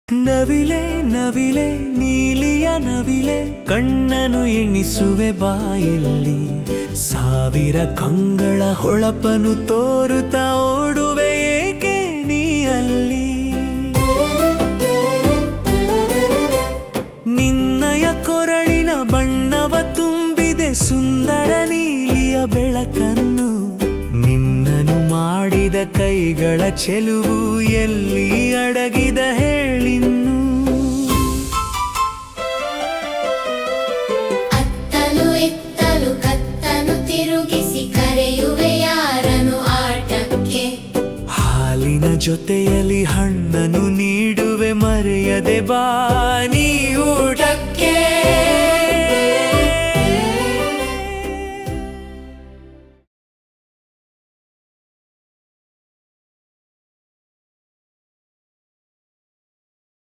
ನವಿಲೆ ನವಿಲೆ ನೀಲಿಯ ನವಿಲೆ ಕಣ್ಣನು ಎಣಿಸುವೆ ಬಾಯಲ್ಲಿ ಸಾವಿರ ಕಂಗಳ ಹೊಳಪನು ತೋರುತ್ತಾ ಓಡುವೆ ಏಕೆ ನೀ ಅಲ್ಲಿ ನಿನ್ನಯ ಕೊರಳಿನ ಬಣ್ಣವ ತುಂಬಿದೆ ಸುಂದರ ನೀಲಿಯ ಬೆಳಕನ್ನು ನಿನ್ನನು ಮಾಡಿದ ಕೈಗಳ ಚೆಲುವು ಎಲ್ಲಿ ಅಡಗಿದ ಹೇಳಿನ್ನು ಅತ್ತಲು ಇತ್ತಲು ಕತ್ತನು ತಿರುಗಿಸಿ ಕರೆಯುವೆ ಯಾರನು ಆಟಕ್ಕೆ ಹಾಲಿನ ಜೊತೆಯಲ್ಲಿ ಹಣ್ಣನ್ನು ನೀಡುವೆ ಮರೆಯದೆ ಬಾ